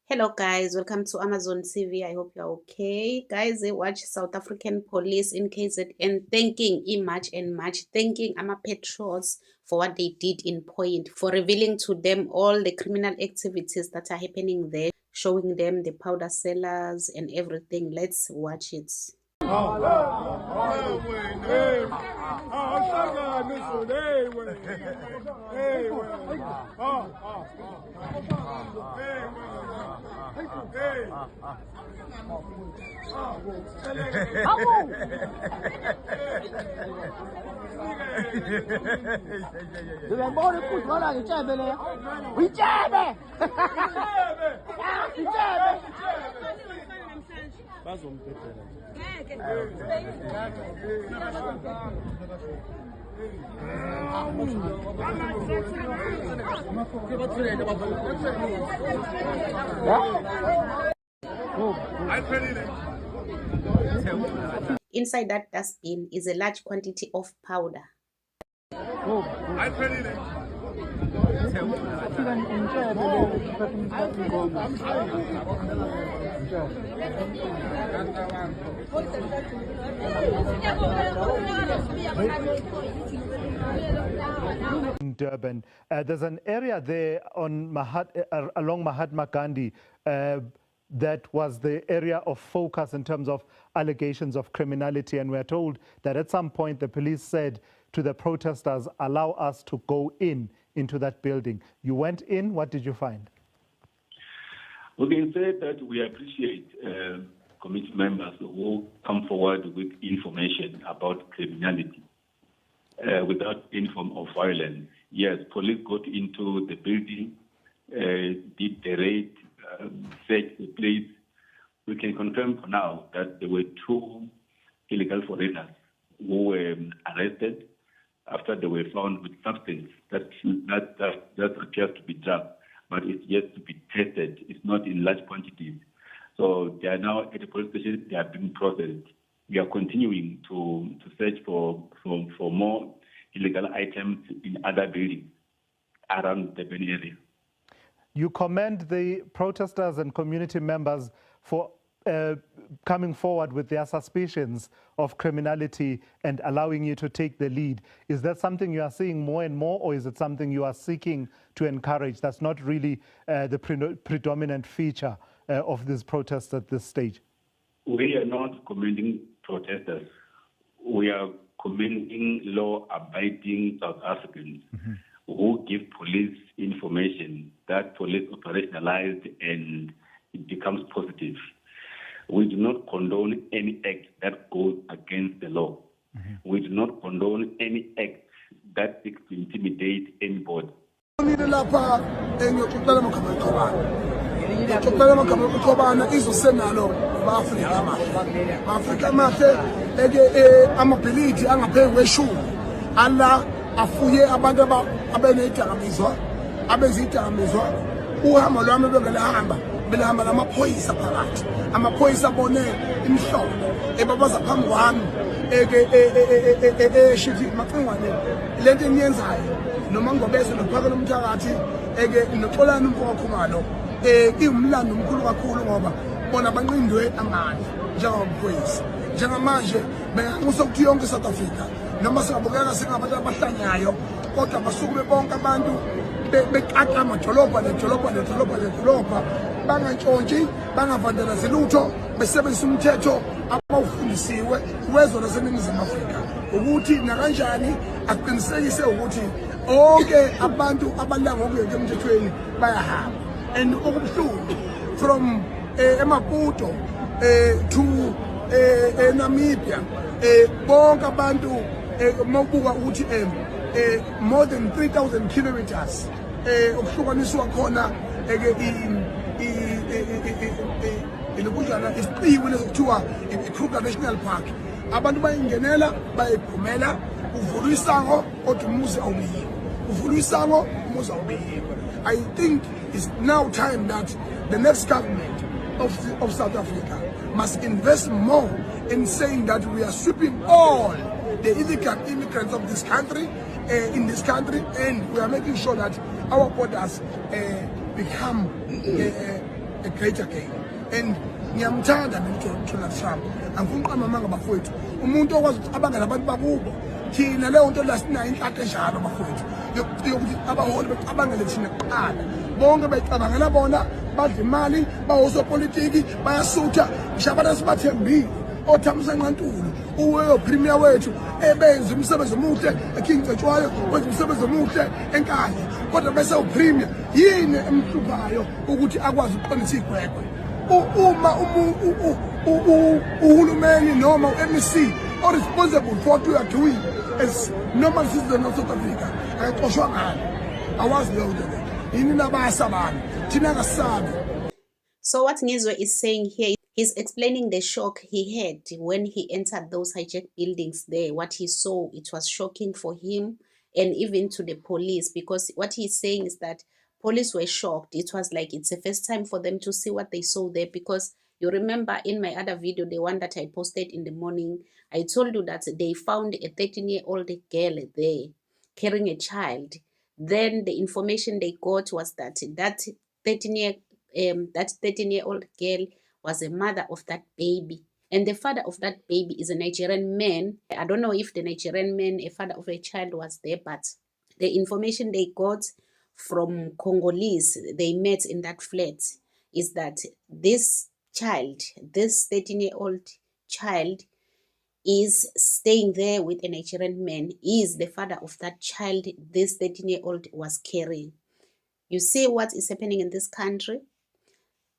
Hello guys, welcome to Amazon TV. I hope you're okay. Guys, they watch South African police in KZN thanking March and March, thanking Ama Patrols for what they did in Point, for revealing to them all the criminal activities that are happening there, showing them the powder sellers and everything. Let's watch it. Inside that dustbin is a large quantity of powder. In Durban, there's an area there on along Mahatma Gandhi that was the area of focus in terms of allegations of criminality, and we're told that at some point the police said to the protesters, allow us to go into that building. You went in, what did you find? We can say that we appreciate committee members who come forward with information about criminality without any form of violence. Yes, police got into the building, did the raid, searched the place. We can confirm for now that there were 2 illegal foreigners who were arrested after they were found with substance that appears to be drug, but it's yet to be tested. It's not in large quantities. So they are now at the police station. They are being processed. We are continuing to search for more illegal items in other buildings around the Durban area. You commend the protesters and community members for coming forward with their suspicions of criminality and allowing you to take the lead. Is that something you are seeing more and more, or is it something you are seeking to encourage? That's not really the predominant feature of this protest at this stage. We are not commending protesters. We are commending law-abiding South Africans who give police information that police operationalized and it becomes positive. We do not condone any act that goes against the law. We do not condone any act that seeks to intimidate anybody. afuye abantu abeney'dakamizwa abeziy'dakamizwa uhambo lwami belihamba lamaphoyisa phakathi. Amaphoyisa abone imihlobo ebabaza phambi kwami eshithi macingwane lento eniyenzayo noma ngobese nokuphakela umthakathi noxolani umfokhumalo iwumlando omkhulu kakhulu ngoba bona banqindwe amandla njengabaphoyisa. Njengamanje bengangusokuthi yonke iSouth Africa noma singabukeka singabantu abahlanyayo kodwa basukume bonke abantu beqaqa amadolobha nedolobha bangantshontshi bangavandalazi lutho besebenzisa umthetho abawufundisiwe wezwe laseNingizimu Afrika ukuthi nakanjani aqinisekise ukuthi onke abantu abalanga ngokuyeka emthethweni bayahamba. And okubuhlungu from eMaputo to Namibia bonke abantu mawubuka ukuthi more than 3,000 kilometers okuhlukaniswa khona ilokujana isiqiwi lesokuthiwa iKruger National Park. Abantu bayingenela bayiphumela uvula isango kodwa umuzi awubiyiwe, uvula isango umuzi awubiyiwe. I think it's now time that the next government of South Africa must invest more in saying that we are sweeping all the illegal immigrants of this country in this country, and we are making sure that our borders become a great again. And ngiyamthanda Donald Trump. Angifuni uqamba amanga bafowethu. Umuntu okwazi ukuthi abangela abantu bakubo. Thina leyo nto lasinayo inhlanhla enjalo bafowethu. Yokuthi abaholi becabangele thina kuqala. Bonke becabangela bona badla imali, bawosopolitiki, bayasutha, ngishabana sibathembile. Othamisa nqantulu uwe premier wethu ebenza umsebenzi omuhle eKing Cetshwayo wenza umsebenzi omuhle enkandla kodwa bese upremier yini emhluphayo ukuthi akwazi ukuqonisa igwegwe uma uhulumeni noma uMEC are responsible for what we are doing as normal citizens of South Africa akaxoshwa ngani awazi leyo nto le yini nabasabani thina kasabi. So what Ngizwe is saying here, he's explaining the shock he had when he entered those hijacked buildings there. What he saw, it was shocking for him and even to the police, because what he's saying is that police were shocked. It was like it's the first time for them to see what they saw there, because you remember in my other video, the one that I posted in the morning, I told you that they found a 13-year-old girl there carrying a child. Then the information they got was that that 13-year-old girl was a mother of that baby. And the father of that baby is a Nigerian man. I don't know if the Nigerian man, a father of a child, was there, but the information they got from Congolese they met in that flat is that this child, this 13-year-old child, is staying there with a Nigerian man, is the father of that child this 13-year-old was carrying. You see what is happening in this country?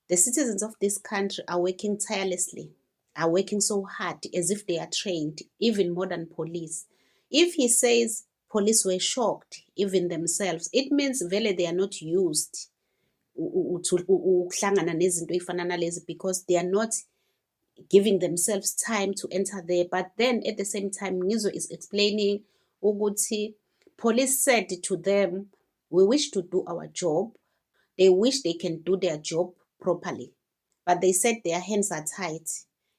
The citizens of this country are working tirelessly, are working so hard as if they are trained, even more than police. If he says police were shocked, even themselves, it means really they are not used ukuhlangana nezinto ey'fana nalezi, because they are not giving themselves time to enter there. But then at the same time, Ngizwe is explaining ukuthi police said to them, we wish to do our job. They wish they can do their job properly, but they said their hands are tied,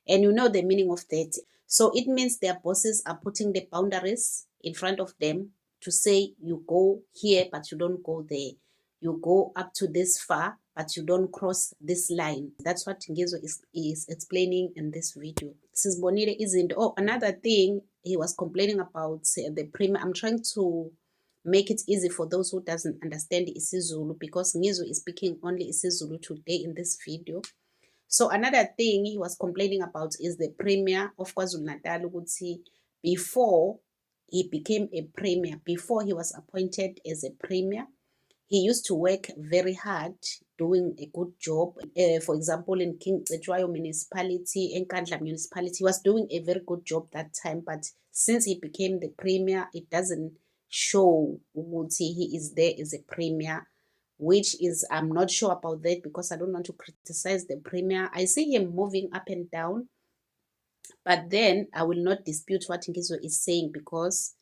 and you know the meaning of that. So it means their bosses are putting the boundaries in front of them to say, you go here but you don't go there, you go up to this far but you don't cross this line. That's what Ngizwe is explaining in this video. Sisbonile isn't. Oh, another thing he was complaining about, the premier. I'm trying to make it easy for those who doesn't understand isiZulu, because Ngizwe is speaking only isiZulu today in this video. So another thing he was complaining about is the premier of KwaZulu-Natal. Ukuthi before he became a premier, before he was appointed as a premier, he used to work very hard, doing a good job. For example, in King Cetshwayo municipality, Nkandla municipality, he was doing a very good job that time. But since he became the premier, it doesn't show ukuthi he is there as a premier, which is, I'm not sure about that, because I don't want to criticize the premier. I see him moving up and down, but then I will not dispute what Ngizwe is saying, because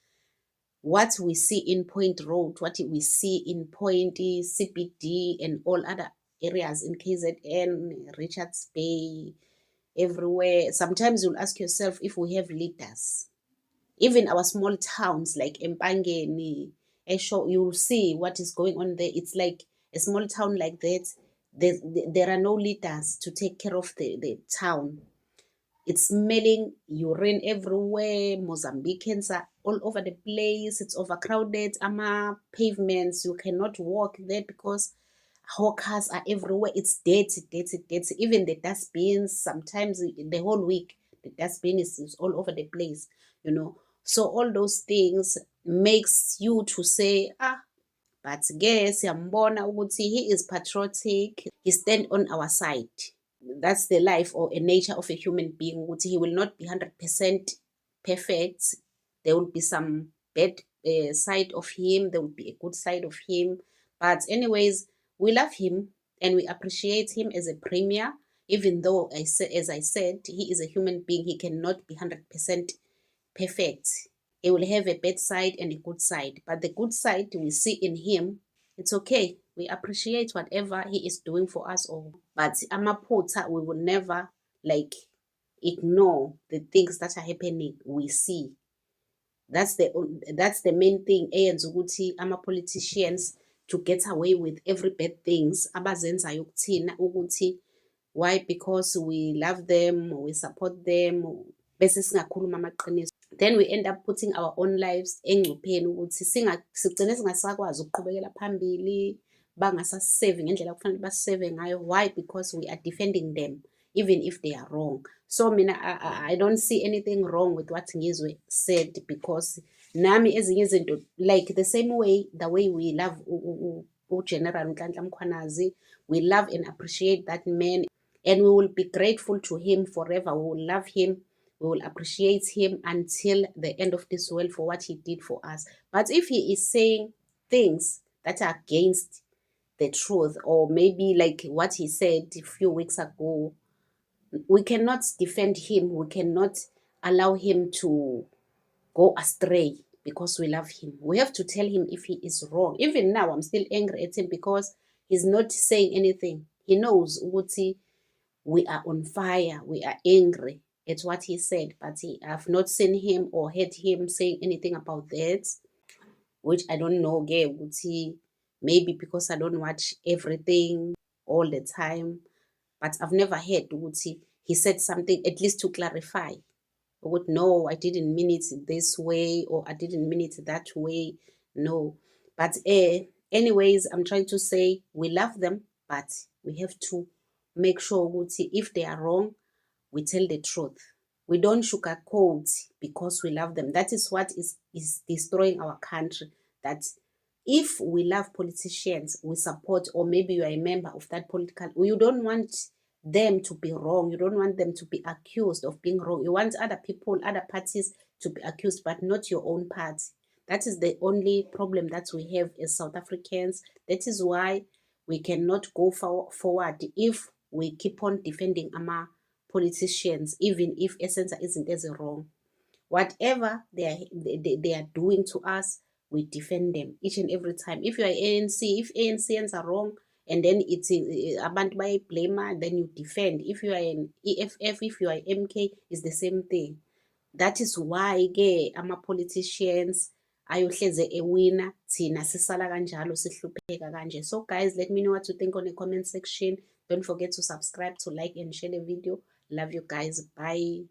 what we see in Point Road, what we see in Point CBD and all other areas in KZN, Richards Bay, everywhere, sometimes you'll ask yourself if we have leaders. Even our small towns like Empangeni, Esho, you'll see what is going on there. It's like a small town like that. There are no leaders to take care of the town. It's smelling urine everywhere. Mozambicans are all over the place. It's overcrowded. Pavements, you cannot walk there because hawkers are everywhere. It's dirty, dirty, dirty. Even the dustbins, sometimes the whole week, the dustbin is all over the place, you know. So all those things makes you to say, but guess Yambona Uguti, he is patriotic. He stand on our side. That's the life or a nature of a human being. He will not be 100% perfect. There will be some bad side of him. There will be a good side of him. But anyways, we love him and we appreciate him as a premier. Even though, as I said, he is a human being. He cannot be 100% perfect. He will have a bad side and a good side. But the good side we see in him, it's okay. We appreciate whatever he is doing for us all. But Amaphutha, we will never ignore the things that are happening. We see. That's the main thing. Ama politicians, to get away with every bad things abazenzayo kuthina ukuthi why, because we love them, we support them, bese singakhuluma amaqiniso. Then we end up putting our own lives engcupheni ukuthi sigcine singasakwazi ukuqhubekela phambili, bangasasave ngendlela kufanele basave ngayo. Why? Because we are defending them even if they are wrong. So mina I don't see anything wrong with what Ngizwe said, because nami ezinye izinto, like the same way, the way we love General Nhlanhla Mkhwanazi, we love and appreciate that man, and we will be grateful to him forever. We will love him, we will appreciate him until the end of this world for what he did for us. But if he is saying things that are against the truth, or maybe like what he said a few weeks ago, we cannot defend him. We cannot allow him to go astray because we love him. We have to tell him if he is wrong. Even now, I'm still angry at him because he's not saying anything. He knows Uti, we are on fire. We are angry at what he said, but I've not seen him or heard him saying anything about that, which I don't know. Uti, maybe because I don't watch everything all the time. But I've never heard Uti he said something at least to clarify. No, I didn't mean it this way, or I didn't mean it that way. No. But anyways, I'm trying to say we love them, but we have to make sure Uti, if they are wrong, we tell the truth. We don't sugarcoat because we love them. That is what is destroying our country. That if we love politicians, we support, or maybe you are a member of that political, you don't want them to be wrong. You don't want them to be accused of being wrong. You want other people, other parties to be accused, but not your own party. That is the only problem that we have as South Africans. That is why we cannot go forward if we keep on defending our politicians, even if Essenza isn't as wrong. Whatever they are doing to us, we defend them each and every time. If you are ANC, if ANCs are wrong, and then it's abantu by blamer, then you defend. If you are an EFF, if you are MK, it's the same thing. That is why ama politicians ayohleze ewina, thina sisala kanjalo sihlupheka kanje. So guys, let me know what you think on the comment section. Don't forget to subscribe, to like and share the video. Love you guys. Bye.